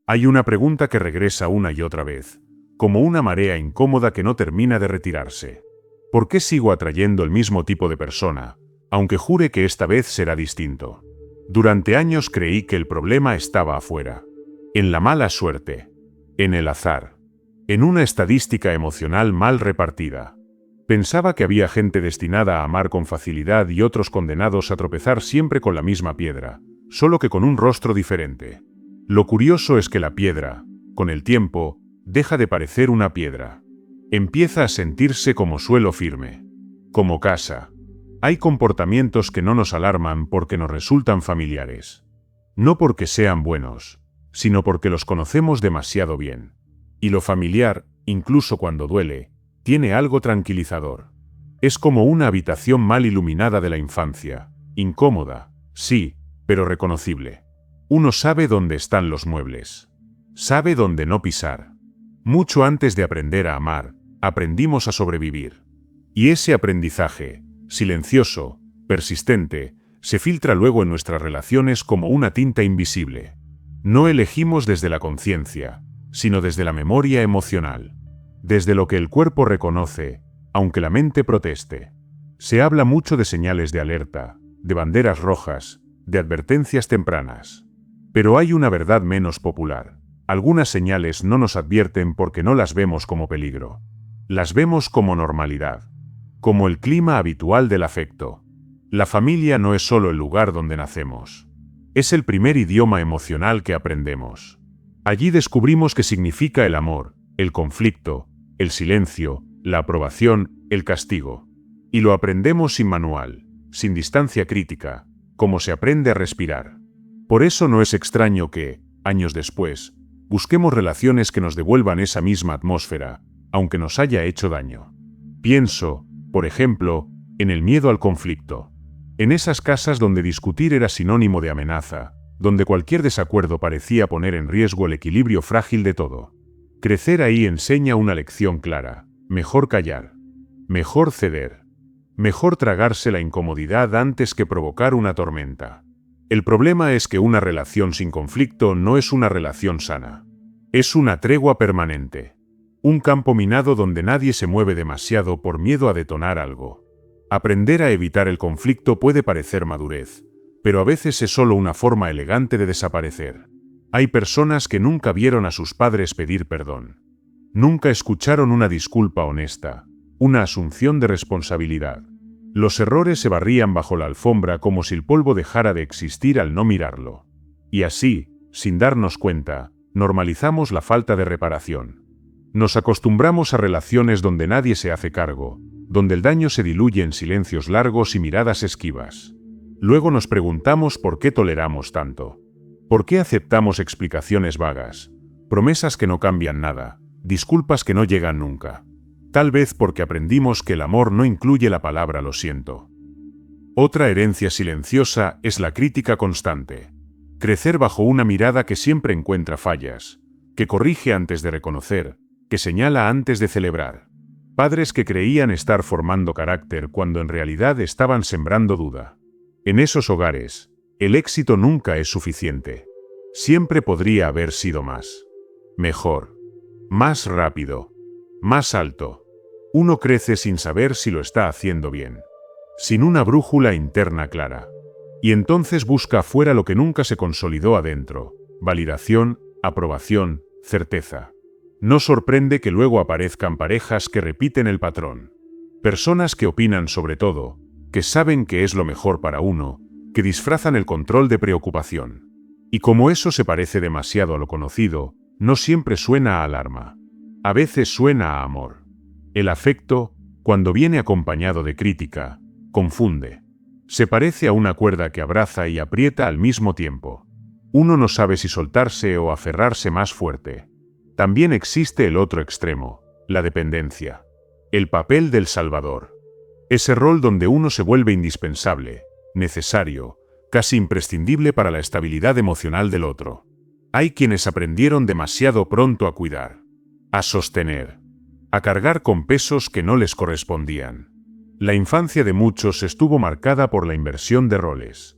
Hay una pregunta que regresa una y otra vez, como una marea incómoda que no termina de retirarse. ¿Por qué sigo atrayendo el mismo tipo de persona, aunque jure que esta vez será distinto? Durante años creí que el problema estaba afuera, en la mala suerte, en el azar, en una estadística emocional mal repartida. Pensaba que había gente destinada a amar con facilidad y otros condenados a tropezar siempre con la misma piedra, solo que con un rostro diferente. Lo curioso es que la piedra, con el tiempo, deja de parecer una piedra. Empieza a sentirse como suelo firme, como casa. Hay comportamientos que no nos alarman porque nos resultan familiares. No porque sean buenos, sino porque los conocemos demasiado bien. Y lo familiar, incluso cuando duele, tiene algo tranquilizador. Es como una habitación mal iluminada de la infancia, incómoda, sí, pero reconocible. Uno sabe dónde están los muebles. Sabe dónde no pisar. Mucho antes de aprender a amar, aprendimos a sobrevivir. Y ese aprendizaje, silencioso, persistente, se filtra luego en nuestras relaciones como una tinta invisible. No elegimos desde la conciencia, sino desde la memoria emocional. Desde lo que el cuerpo reconoce, aunque la mente proteste. Se habla mucho de señales de alerta, de banderas rojas, de advertencias tempranas. Pero hay una verdad menos popular. Algunas señales no nos advierten porque no las vemos como peligro. Las vemos como normalidad, como el clima habitual del afecto. La familia no es solo el lugar donde nacemos. Es el primer idioma emocional que aprendemos. Allí descubrimos qué significa el amor, el conflicto, el silencio, la aprobación, el castigo. Y lo aprendemos sin manual, sin distancia crítica, como se aprende a respirar. Por eso no es extraño que, años después, busquemos relaciones que nos devuelvan esa misma atmósfera, aunque nos haya hecho daño. Pienso, por ejemplo, en el miedo al conflicto. En esas casas donde discutir era sinónimo de amenaza, donde cualquier desacuerdo parecía poner en riesgo el equilibrio frágil de todo. Crecer ahí enseña una lección clara: mejor callar, mejor ceder, mejor tragarse la incomodidad antes que provocar una tormenta. El problema es que una relación sin conflicto no es una relación sana. Es una tregua permanente. Un campo minado donde nadie se mueve demasiado por miedo a detonar algo. Aprender a evitar el conflicto puede parecer madurez, pero a veces es solo una forma elegante de desaparecer. Hay personas que nunca vieron a sus padres pedir perdón. Nunca escucharon una disculpa honesta, una asunción de responsabilidad. Los errores se barrían bajo la alfombra como si el polvo dejara de existir al no mirarlo. Y así, sin darnos cuenta, normalizamos la falta de reparación. Nos acostumbramos a relaciones donde nadie se hace cargo, donde el daño se diluye en silencios largos y miradas esquivas. Luego nos preguntamos por qué toleramos tanto. ¿Por qué aceptamos explicaciones vagas, promesas que no cambian nada, disculpas que no llegan nunca? Tal vez porque aprendimos que el amor no incluye la palabra lo siento. Otra herencia silenciosa es la crítica constante. Crecer bajo una mirada que siempre encuentra fallas, que corrige antes de reconocer, que señala antes de celebrar. Padres que creían estar formando carácter cuando en realidad estaban sembrando duda. En esos hogares, el éxito nunca es suficiente. Siempre podría haber sido más. Mejor. Más rápido. Más alto. Uno crece sin saber si lo está haciendo bien. Sin una brújula interna clara. Y entonces busca afuera lo que nunca se consolidó adentro. Validación, aprobación, certeza. No sorprende que luego aparezcan parejas que repiten el patrón. Personas que opinan sobre todo, que saben que es lo mejor para uno, que disfrazan el control de preocupación. Y como eso se parece demasiado a lo conocido, no siempre suena a alarma. A veces suena a amor. El afecto, cuando viene acompañado de crítica, confunde. Se parece a una cuerda que abraza y aprieta al mismo tiempo. Uno no sabe si soltarse o aferrarse más fuerte. También existe el otro extremo, la dependencia. El papel del salvador. Ese rol donde uno se vuelve indispensable, necesario, casi imprescindible para la estabilidad emocional del otro. Hay quienes aprendieron demasiado pronto a cuidar, a sostener, a cargar con pesos que no les correspondían. La infancia de muchos estuvo marcada por la inversión de roles.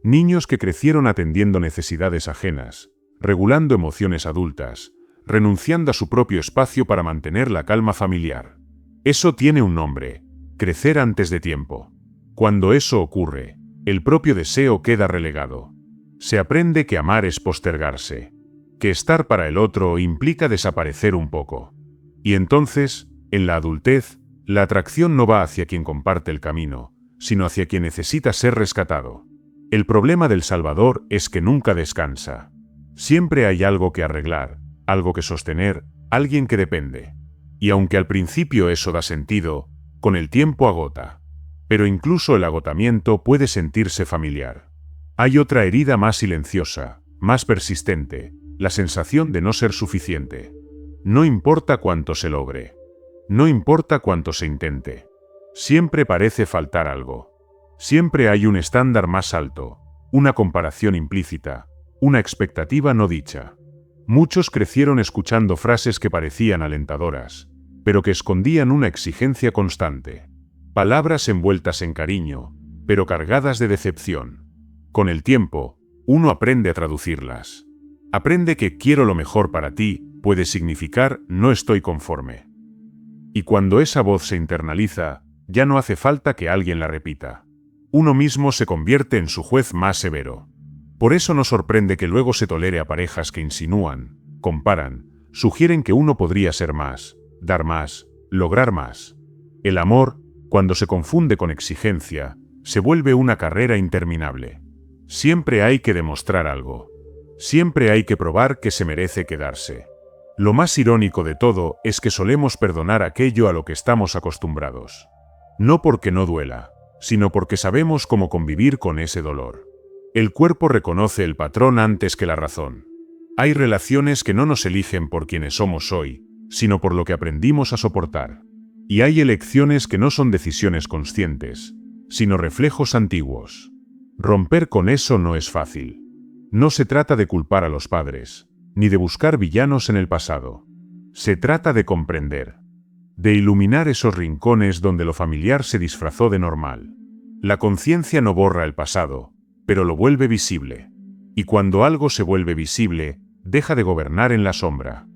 Niños que crecieron atendiendo necesidades ajenas, regulando emociones adultas, renunciando a su propio espacio para mantener la calma familiar. Eso tiene un nombre: crecer antes de tiempo. Cuando eso ocurre, el propio deseo queda relegado. Se aprende que amar es postergarse, que estar para el otro implica desaparecer un poco. Y entonces, en la adultez, la atracción no va hacia quien comparte el camino, sino hacia quien necesita ser rescatado. El problema del Salvador es que nunca descansa. Siempre hay algo que arreglar, algo que sostener, alguien que depende. Y aunque al principio eso da sentido, con el tiempo agota. Pero incluso el agotamiento puede sentirse familiar. Hay otra herida más silenciosa, más persistente: la sensación de no ser suficiente. No importa cuánto se logre. No importa cuánto se intente. Siempre parece faltar algo. Siempre hay un estándar más alto, una comparación implícita, una expectativa no dicha. Muchos crecieron escuchando frases que parecían alentadoras, pero que escondían una exigencia constante. Palabras envueltas en cariño, pero cargadas de decepción. Con el tiempo, uno aprende a traducirlas. Aprende que quiero lo mejor para ti puede significar no estoy conforme. Y cuando esa voz se internaliza, ya no hace falta que alguien la repita. Uno mismo se convierte en su juez más severo. Por eso no sorprende que luego se tolere a parejas que insinúan, comparan, sugieren que uno podría ser más, dar más, lograr más. El amor, cuando se confunde con exigencia, se vuelve una carrera interminable. Siempre hay que demostrar algo. Siempre hay que probar que se merece quedarse. Lo más irónico de todo es que solemos perdonar aquello a lo que estamos acostumbrados. No porque no duela, sino porque sabemos cómo convivir con ese dolor. El cuerpo reconoce el patrón antes que la razón. Hay relaciones que no nos eligen por quienes somos hoy, sino por lo que aprendimos a soportar. Y hay elecciones que no son decisiones conscientes, sino reflejos antiguos. Romper con eso no es fácil. No se trata de culpar a los padres, ni de buscar villanos en el pasado. Se trata de comprender, de iluminar esos rincones donde lo familiar se disfrazó de normal. La conciencia no borra el pasado, pero lo vuelve visible. Y cuando algo se vuelve visible, deja de gobernar en la sombra.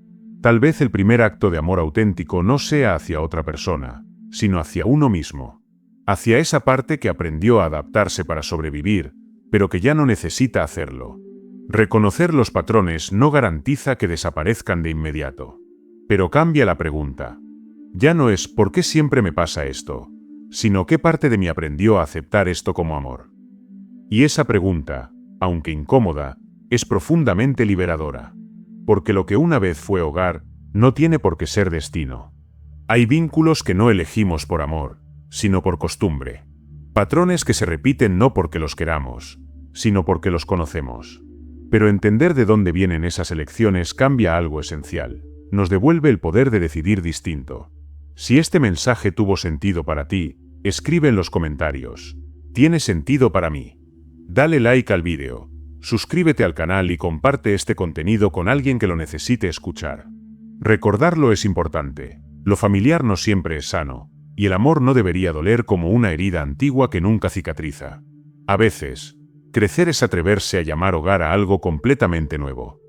Tal vez el primer acto de amor auténtico no sea hacia otra persona, sino hacia uno mismo. Hacia esa parte que aprendió a adaptarse para sobrevivir, pero que ya no necesita hacerlo. Reconocer los patrones no garantiza que desaparezcan de inmediato. Pero cambia la pregunta. Ya no es ¿por qué siempre me pasa esto?, sino ¿qué parte de mí aprendió a aceptar esto como amor? Y esa pregunta, aunque incómoda, es profundamente liberadora. Porque lo que una vez fue hogar, no tiene por qué ser destino. Hay vínculos que no elegimos por amor, sino por costumbre. Patrones que se repiten no porque los queramos, sino porque los conocemos. Pero entender de dónde vienen esas elecciones cambia algo esencial. Nos devuelve el poder de decidir distinto. Si este mensaje tuvo sentido para ti, escribe en los comentarios: ¿tiene sentido para mí? Dale like al vídeo, suscríbete al canal y comparte este contenido con alguien que lo necesite escuchar. Recordarlo es importante. Lo familiar no siempre es sano, y el amor no debería doler como una herida antigua que nunca cicatriza. A veces, crecer es atreverse a llamar hogar a algo completamente nuevo.